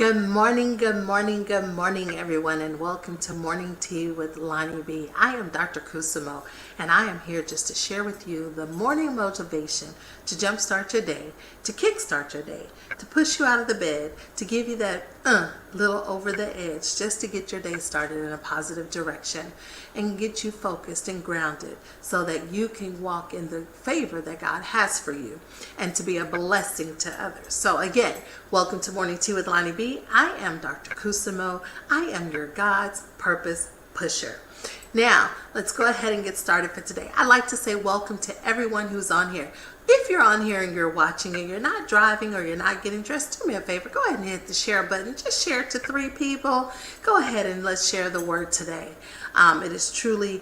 Good morning, everyone, and welcome to Morning Tea with LonnieB. I am Dr. Kusimo, and I am here just to share with you the morning motivation to jumpstart your day, to kickstart your day, to push you out of the bed, to give you that little over the edge, just to get your day started in a positive direction and get you focused and grounded so that you can walk in the favor that God has for you and to be a blessing to others. So again, welcome to Morning Tea with LonnieB. I am Dr. Kusimo. I am your God's purpose pusher. Now, let's go ahead and get started for today. I'd like to say welcome to everyone who's on here. If you're on here and you're watching and you're not driving or you're not getting dressed, do me a favor. Go ahead and hit the share button. Just share it to 3 people. Go ahead and let's share the word today. It is truly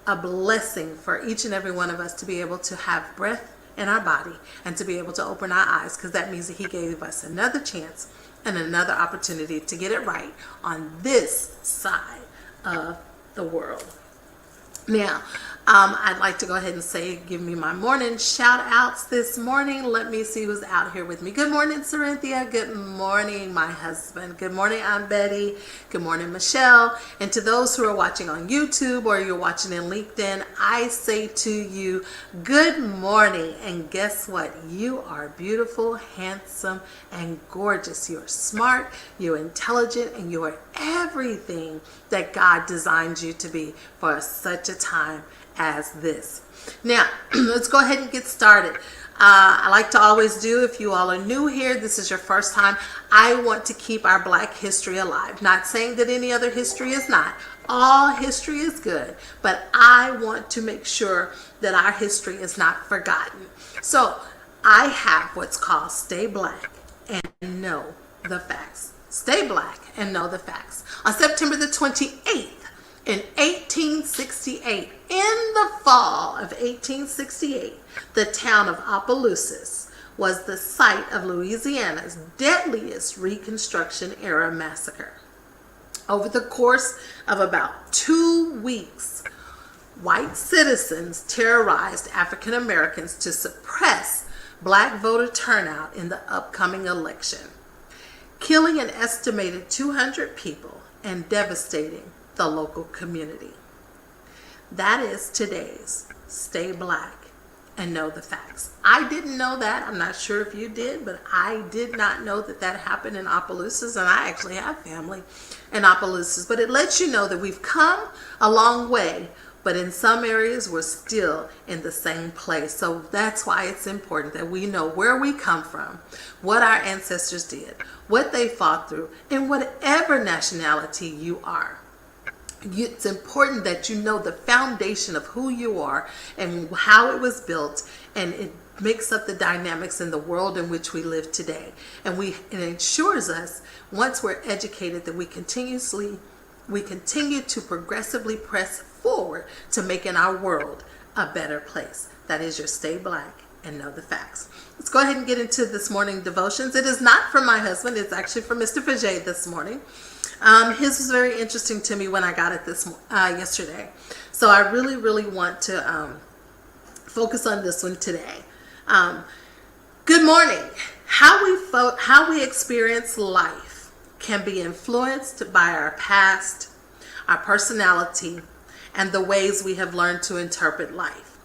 a blessing for each and every one of us to be able to have breath in our body and to be able to open our eyes, because that means that He gave us another chance and another opportunity to get it right on this side of the world. Now, I'd like to go ahead and say, give me my morning shout outs this morning. Let me see who's out here with me. Good morning, Cynthia. Good morning, my husband. Good morning, Aunt Betty. Good morning, Michelle. And to those who are watching on YouTube or you're watching in LinkedIn, I say to you, good morning. And guess what? You are beautiful, handsome, and gorgeous. You are smart, you're intelligent, and you are everything that God designed you to be for such a time as this. Now, let's go ahead and get started. I like to always do, if you all are new here, this is your first time, I want to keep our Black history alive. Not saying that any other history is not. All history is good, but I want to make sure that our history is not forgotten. So I have what's called Stay Black and Know the Facts. Stay Black and Know the Facts. On September the 28th, in 1868, in the fall of 1868, the town of Opelousas was the site of Louisiana's deadliest Reconstruction era massacre. Over the course of about 2 weeks, white citizens terrorized African Americans to suppress Black voter turnout in the upcoming election, killing an estimated 200 people and devastating the local community. That is today's Stay Black and Know the Facts. I didn't know that. I'm not sure if you did, but I did not know that that happened in Opelousas, and I actually have family in Opelousas. But it lets you know that we've come a long way, but in some areas we're still in the same place. So that's why it's important that we know where we come from, what our ancestors did, what they fought through, and whatever nationality you are. It's important that you know the foundation of who you are and how it was built, and it makes up the dynamics in the world in which we live today. And it ensures us, once we're educated, that we continue to progressively press forward to making our world a better place. That is your Stay Black and Know the Facts. Let's go ahead and get into this morning devotions. It is not from my husband. It's actually from Mr. Fajay this morning. His was very interesting to me when I got it yesterday. So I really want to focus on this one today. Good morning. How we experience life can be influenced by our past, our personality, and the ways we have learned to interpret life.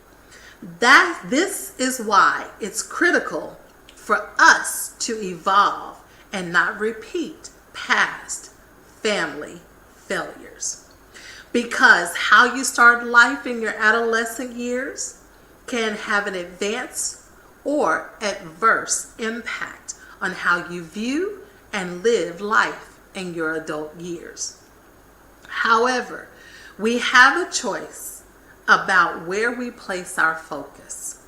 This is why it's critical for us to evolve and not repeat past family failures. Because how you start life in your adolescent years can have an adverse or adverse impact on how you view and live life in your adult years. However, we have a choice about where we place our focus.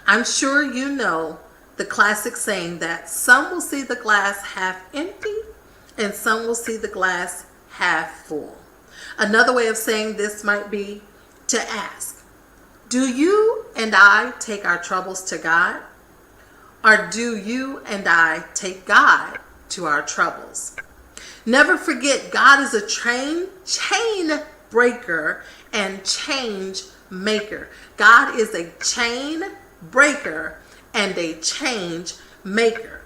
I'm sure you know the classic saying that some will see the glass half empty and some will see the glass half full. Another way of saying this might be to ask, do you and I take our troubles to God? Or do you and I take God to our troubles? Never forget, God is a chain breaker and change maker. God is a chain breaker and a change maker.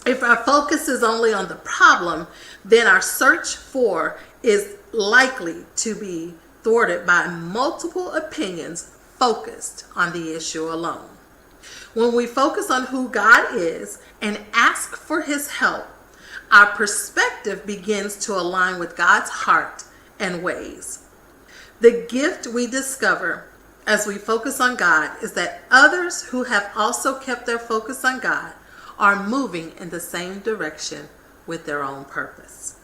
If our focus is only on the problem, then our search for is likely to be thwarted by multiple opinions focused on the issue alone. When we focus on who God is and ask for his help, our perspective begins to align with God's heart and ways. The gift we discover as we focus on God is that others who have also kept their focus on God are moving in the same direction with their own purpose.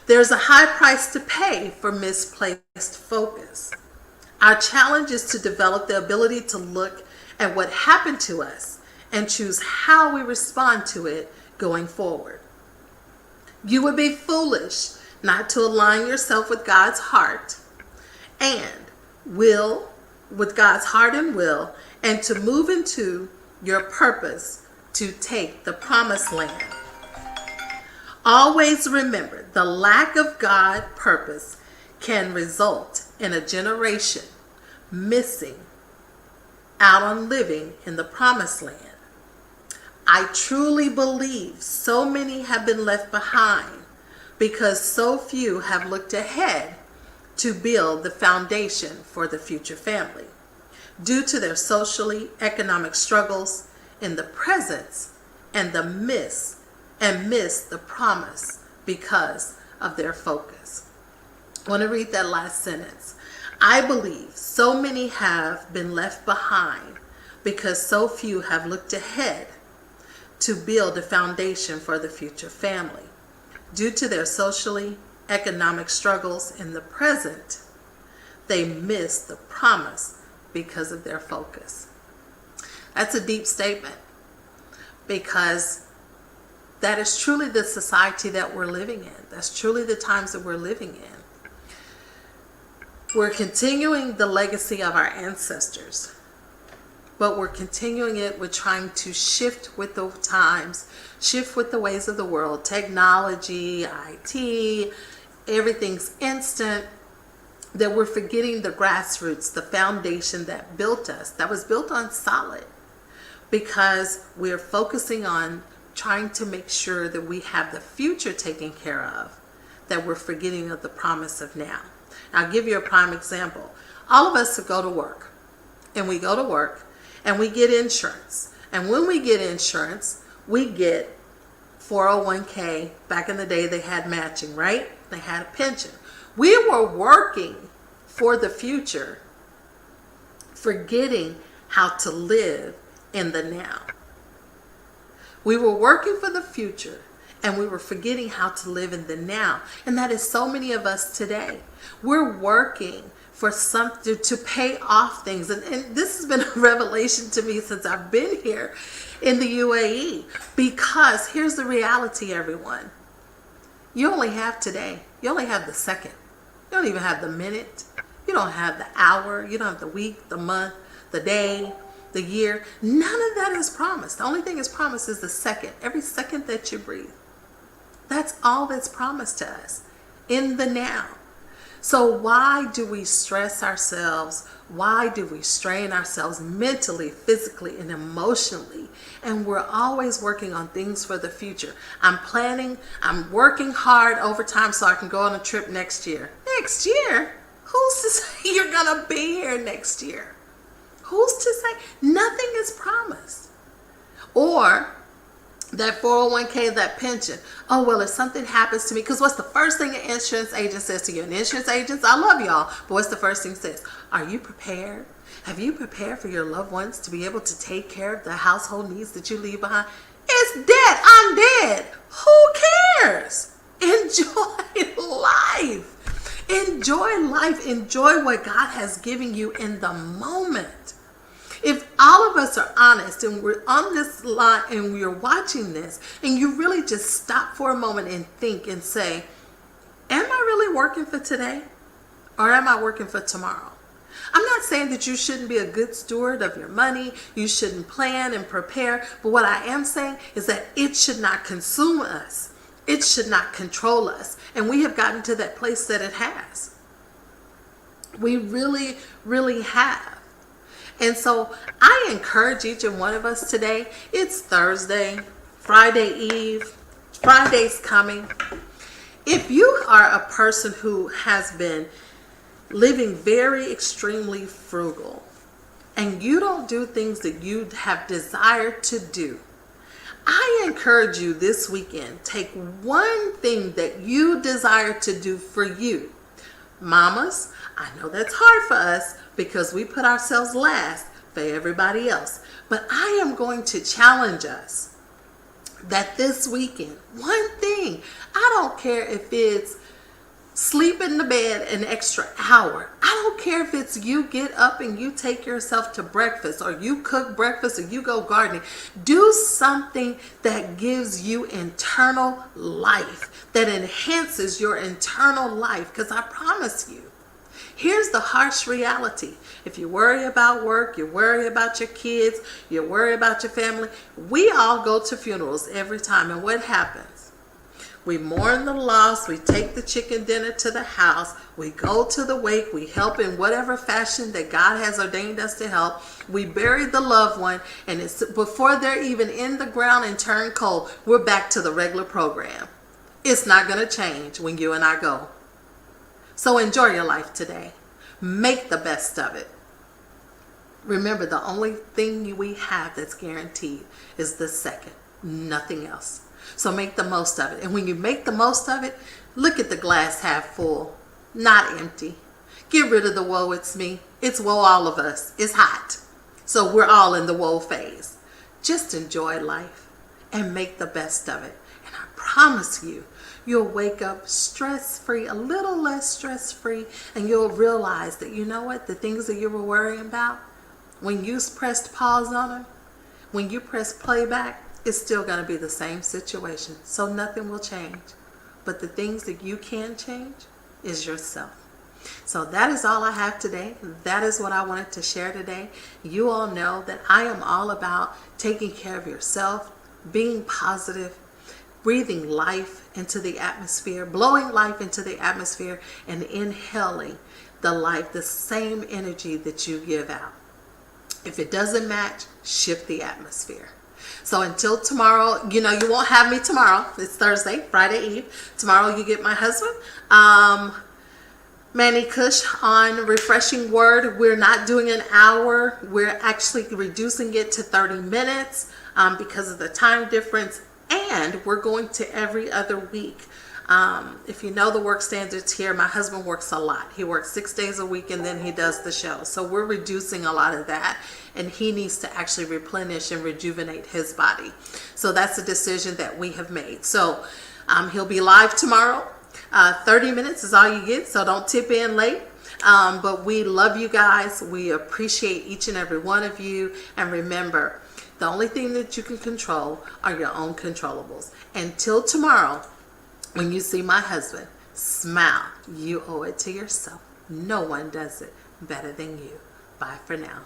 There's a high price to pay for misplaced focus. Our challenge is to develop the ability to look at what happened to us and choose how we respond to it going forward. You would be foolish not to align yourself with God's heart and will, with God's heart and will, and to move into your purpose to take the promised land. Always remember, the lack of God's purpose can result in a generation missing out on living in the promised land. I truly believe so many have been left behind because so few have looked ahead to build the foundation for the future family due to their socially economic struggles in the present and miss the promise because of their focus. I want to read that last sentence. I believe so many have been left behind because so few have looked ahead to build a foundation for the future family. Due to their socially economic struggles in the present, they miss the promise because of their focus. That's a deep statement because that is truly the society that we're living in. That's truly the times that we're living in. We're continuing the legacy of our ancestors, but we're continuing it with trying to shift with the times, shift with the ways of the world, technology, IT, everything's instant, that we're forgetting the grassroots, the foundation that built us, that was built on solid, because we're focusing on trying to make sure that we have the future taken care of, that we're forgetting of the promise of now. I'll give you a prime example. All of us go to work, and we go to work, and we get insurance. And when we get insurance, we get 401k. Back in the day, they had matching, right? They had a pension. We were working for the future, forgetting how to live in the now. We were working for the future, and we were forgetting how to live in the now. And that is so many of us today. We're working for something to pay off things. And this has been a revelation to me since I've been here in the UAE. Because here's the reality, everyone. You only have today. You only have the second. You don't even have the minute. You don't have the hour. You don't have the week, the month, the day, the year. None of that is promised. The only thing is promised is the second. Every second that you breathe. That's all that's promised to us in the now. So why do we stress ourselves? Why do we strain ourselves mentally, physically, and emotionally? And we're always working on things for the future. I'm working hard overtime so I can go on a trip next year. Next year? Who's to say you're going to be here next year? Who's to say? Nothing is promised. Or that 401k, that pension. Oh, well, if something happens to me, because what's the first thing an insurance agent says to you? And insurance agents, I love y'all, but what's the first thing it says? Are you prepared? Have you prepared for your loved ones to be able to take care of the household needs that you leave behind? It's dead. I'm dead. Who cares? Enjoy life. Enjoy life. Enjoy what God has given you in the moment. If all of us are honest and we're on this line and we're watching this and you really just stop for a moment and think and say, am I really working for today or am I working for tomorrow? I'm not saying that you shouldn't be a good steward of your money. You shouldn't plan and prepare. But what I am saying is that it should not consume us. It should not control us. And we have gotten to that place that it has. We really, really have. And so I encourage each and one of us today. It's Thursday. Friday Eve. Friday's coming. If you are a person who has been living very extremely frugal and you don't do things that you have desired to do, I encourage you this weekend, take one thing that you desire to do for you. Mamas, I know that's hard for us because we put ourselves last for everybody else. But I am going to challenge us that this weekend, one thing, I don't care if it's sleep in the bed an extra hour. I don't care if it's you get up and you take yourself to breakfast, or you cook breakfast, or you go gardening. Do something that gives you internal life, that enhances your internal life. Because I promise you, here's the harsh reality. If you worry about work, you worry about your kids, you worry about your family, we all go to funerals every time. And what happens? We mourn the loss, we take the chicken dinner to the house, we go to the wake, we help in whatever fashion that God has ordained us to help. We bury the loved one, and it's before they're even in the ground and turn cold, we're back to the regular program. It's not going to change when you and I go. So enjoy your life today. Make the best of it. Remember, the only thing we have that's guaranteed is the second, nothing else. So make the most of it. And when you make the most of it, look at the glass half full, not empty. Get rid of the woe it's me. It's woe all of us. It's hot. So we're all in the woe phase. Just enjoy life and make the best of it. And I promise you, you'll wake up stress-free, a little less stress-free, and you'll realize that, you know what, the things that you were worrying about, when you pressed pause on them, when you press playback, it's still going to be the same situation. So nothing will change. But the things that you can change is yourself. So that is all I have today. That is what I wanted to share today. You all know that I am all about taking care of yourself, being positive, breathing life into the atmosphere, blowing life into the atmosphere, and inhaling the life, the same energy that you give out. If it doesn't match, shift the atmosphere. So until tomorrow, you won't have me tomorrow. It's Thursday, Friday Eve. Tomorrow you get my husband, Manny Cush, on Refreshing Word. We're not doing an hour. We're actually reducing it to 30 minutes because of the time difference. And we're going to every other week. If you know the work standards here, my husband works a lot. He works 6 days a week and then he does the show. So we're reducing a lot of that, and he needs to actually replenish and rejuvenate his body. So that's a decision that we have made. So he'll be live tomorrow. 30 minutes is all you get, so don't tip in late. But we love you guys. We appreciate each and every one of you. And remember, the only thing that you can control are your own controllables. Until tomorrow, when you see my husband, smile. You owe it to yourself. No one does it better than you. Bye for now.